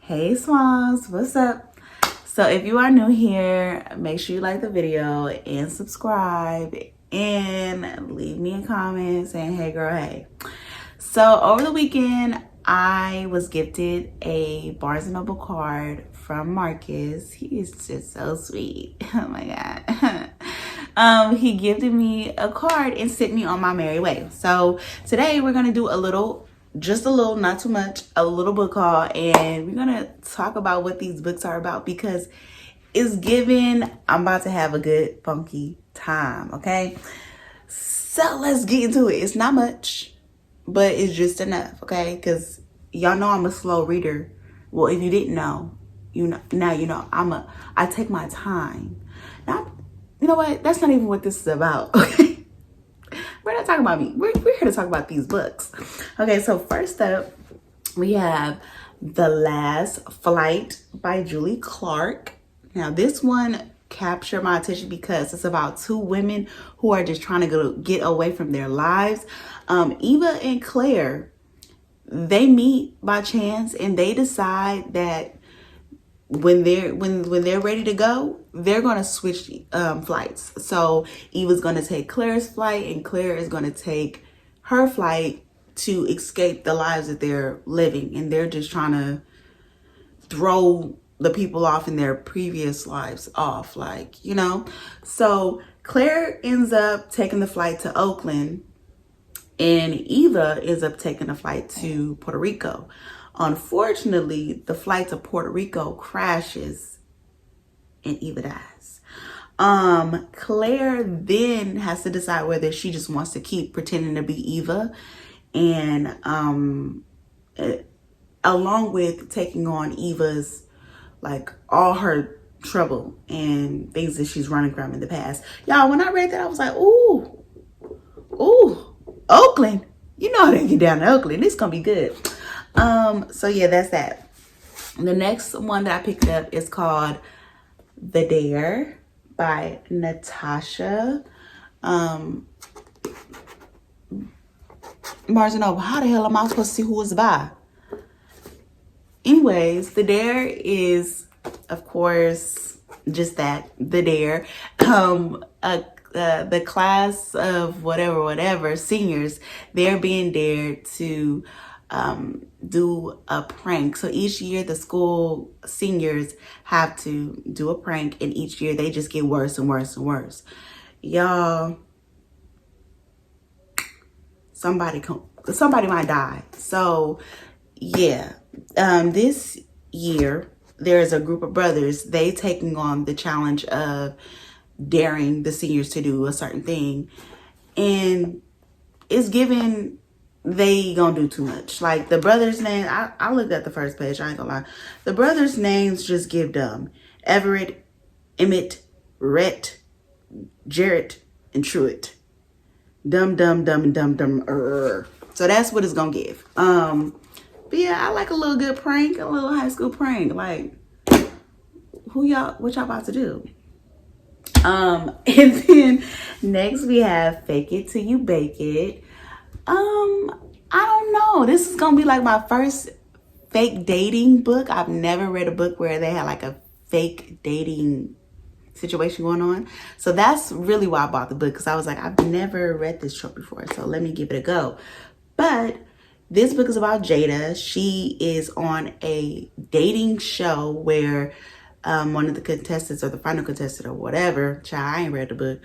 Hey swans, what's up? So if you are new here, make sure you like the video and subscribe and leave me a comment saying hey girl, hey. So over the weekend, I was gifted a Barnes & Noble card from Marcus. He is just so sweet. Oh my God. He gifted me a card and sent me on my merry way. So today we're going to do just a little, not too much, a little book haul. And we're going to talk about what these books are about because it's given I'm about to have a good funky time, okay? So let's get into it. It's not much, but it's just enough, okay? Because y'all know I'm a slow reader. Well, if you didn't know, you know now you know. I take my time. Now, you know what? That's not even what this is about, okay? We're not talking about me. We're here to talk about these books. Okay, so first up, we have The Last Flight by Julie Clark. Now, this one captured my attention because it's about two women who are just trying to get away from their lives. Eva and Claire, they meet by chance and they decide that when they're ready to go, they're going to switch flights. So Eva's going to take Claire's flight and Claire is going to take her flight to escape the lives that they're living. And they're just trying to throw the people off in their previous lives off, like, you know. So Claire ends up taking the flight to Oakland and Eva ends up taking a flight to Puerto Rico. Unfortunately, the flight to Puerto Rico crashes and Eva dies. Claire then has to decide whether she just wants to keep pretending to be Eva and along with taking on Eva's, like, all her trouble and things that she's running from in the past. Y'all, when I read that, I was like, ooh, Oakland. You know how they get down to Oakland. It's gonna be good. So yeah, that's that. The next one that I picked up is called The Dare by Natasha. Barnes & Noble. How the hell am I supposed to see who it's by? Anyways, The Dare is, of course, just that, The Dare. The class of whatever seniors, they're being dared to do a prank. So each year the school seniors have to do a prank, and each year they just get worse and worse and worse. Y'all, somebody might die. So yeah, this year there's a group of brothers, they taking on the challenge of daring the seniors to do a certain thing, and it's given they gonna do too much. Like, the brothers' name, I looked at the first page, I ain't gonna lie, the brothers' names just give dumb. Everett, Emmett, Rhett, Jarrett, and Truett. Dumb, dumb, dumb, and dumb, dumb. So that's what it's gonna give. But yeah, I like a little good prank, a little high school prank. Like, what y'all about to do? And then next we have Fake It Till You Bake It. I don't know. This is gonna be like my first fake dating book. I've never read a book where they had like a fake dating situation going on. So that's really why I bought the book, because I was like, I've never read this trope before, so let me give it a go. But this book is about Jada. She is on a dating show where one of the contestants, or the final contestant or whatever, child, I ain't read the book,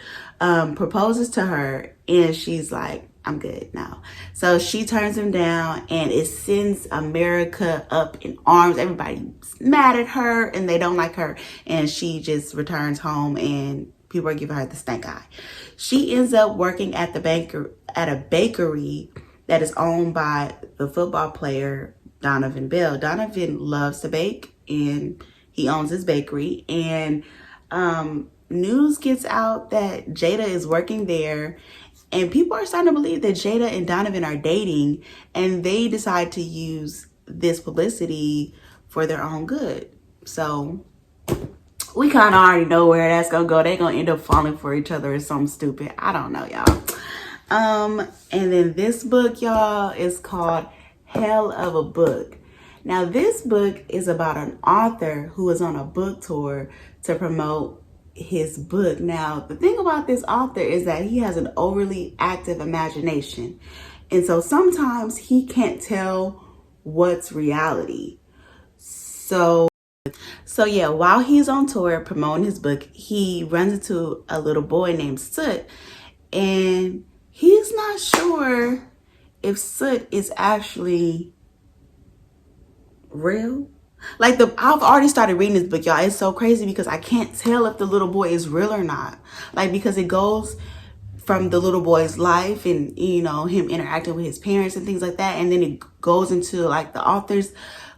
proposes to her, and she's like, I'm good now. So she turns him down, and it sends America up in arms. Everybody's mad at her and they don't like her, and she just returns home and people are giving her the stank eye. She ends up working at a bakery that is owned by the football player Donovan Bell. Donovan loves to bake and he owns his bakery, and news gets out that Jada is working there, and people are starting to believe that Jada and Donovan are dating, and they decide to use this publicity for their own good. So we kind of already know where that's gonna go. They're gonna end up falling for each other or something stupid. I don't know, y'all. And then this book, y'all, is called Hell of a Book. Now, this book is about an author who is on a book tour to promote his book. Now, the thing about this author is that he has an overly active imagination. And so sometimes he can't tell what's reality. So yeah, while he's on tour promoting his book, he runs into a little boy named Soot, and he's not sure if Soot is actually real. Like, I've already started reading this book, y'all. It's so crazy because I can't tell if the little boy is real or not. Like, because it goes from the little boy's life and, you know, him interacting with his parents and things like that, and then it goes into like the author's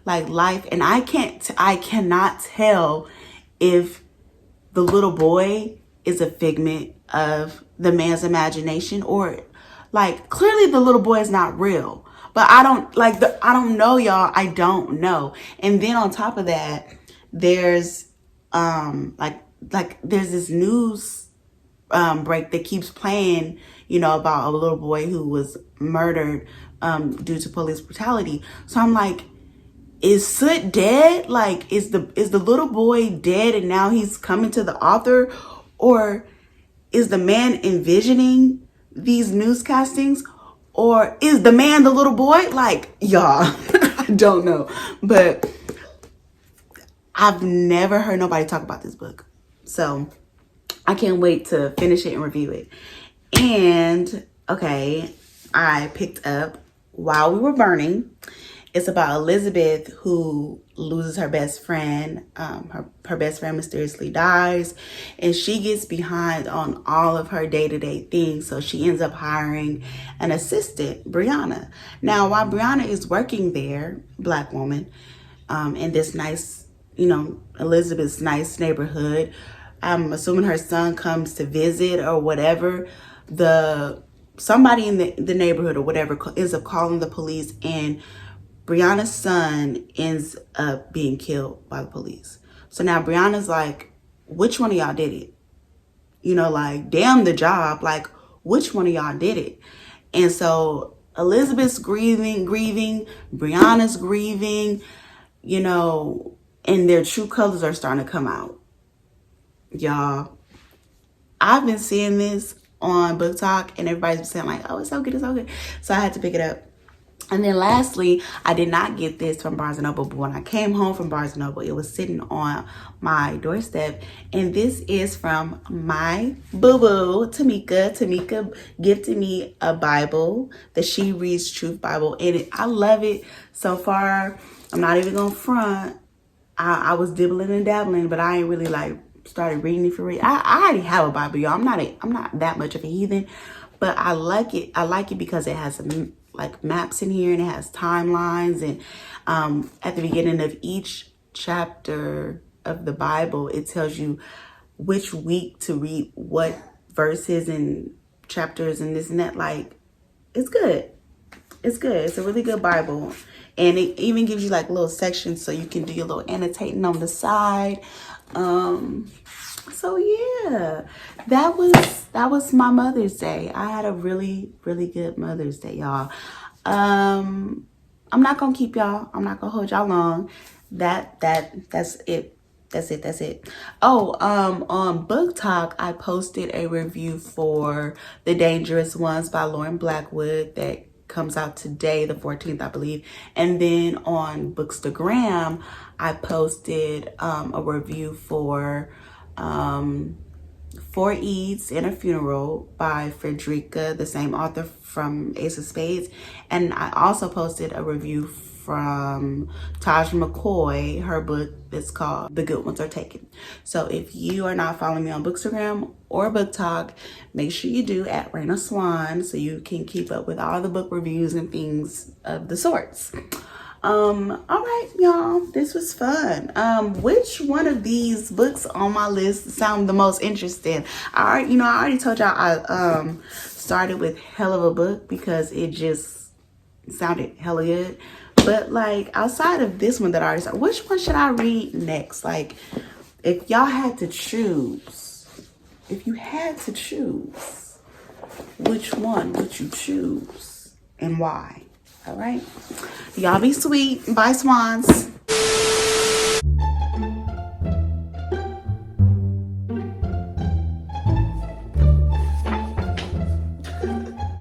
like life, and I cannot tell if the little boy is a figment of the man's imagination, or like, clearly the little boy is not real. But I don't know, y'all. I don't know. And then on top of that, there's there's this news break that keeps playing, you know, about a little boy who was murdered due to police brutality. So I'm like, is Soot dead? Like, is the little boy dead and now he's coming to the author? Or is the man envisioning these newscastings? Or is the man the little boy? Like, y'all, I don't know. But I've never heard nobody talk about this book. So I can't wait to finish it and review it. And, okay, I picked up While We Were Burning. It's about Elizabeth who loses her best friend. Her best friend mysteriously dies, and she gets behind on all of her day-to-day things. So she ends up hiring an assistant, Brianna. Now, while Brianna is working there, Black woman, in this nice, you know, Elizabeth's nice neighborhood, I'm assuming her son comes to visit or whatever. Somebody in the neighborhood or whatever ends up calling the police, and Brianna's son ends up being killed by the police. So now Brianna's like, which one of y'all did it? You know, like, damn the job. Like, which one of y'all did it? And so Elizabeth's grieving, Brianna's grieving, you know, and their true colors are starting to come out. Y'all, I've been seeing this on Book Talk, and everybody's been saying like, oh, it's so good, it's so good. So I had to pick it up. And then lastly, I did not get this from Barnes & Noble, but when I came home from Barnes & Noble, it was sitting on my doorstep. And this is from my boo-boo, Tamika. Tamika gifted me a Bible, the She Reads Truth Bible, and I love it so far. I'm not even gonna front. I was dibbling and dabbling, but I ain't really like started reading it for real. I already have a Bible, y'all. I'm not that much of a heathen, but I like it. I like it because it has some like maps in here, and it has timelines, and at the beginning of each chapter of the Bible, it tells you which week to read what verses and chapters and this and that. Like, it's good. It's good. It's a really good Bible, and it even gives you like little sections so you can do your little annotating on the side. So yeah, that was my Mother's Day. I had a really, really good Mother's Day, y'all. I'm not gonna keep y'all. I'm not gonna hold y'all long. That's it. That's it. Oh, on Book Talk, I posted a review for The Dangerous Ones by Lauren Blackwood that comes out today, the 14th, I believe. And then on Bookstagram, I posted a review for Four Eves and a Funeral by Frederica, the same author from Ace of Spades. And I also posted a review from Taj McCoy, her book that's called The Good Ones Are Taken. So if you are not following me on Bookstagram or Book Talk, make sure you do at Raina Swan so you can keep up with all the book reviews and things of the sorts. All right, y'all, this was fun. Which one of these books on my list sound the most interesting? I already told y'all I started with Hell of a Book because it just sounded hella good. But like, outside of this one that I already started, which one should I read next? Like, if y'all had to choose, which one would you choose and why? All right. Y'all be sweet. Bye, swans.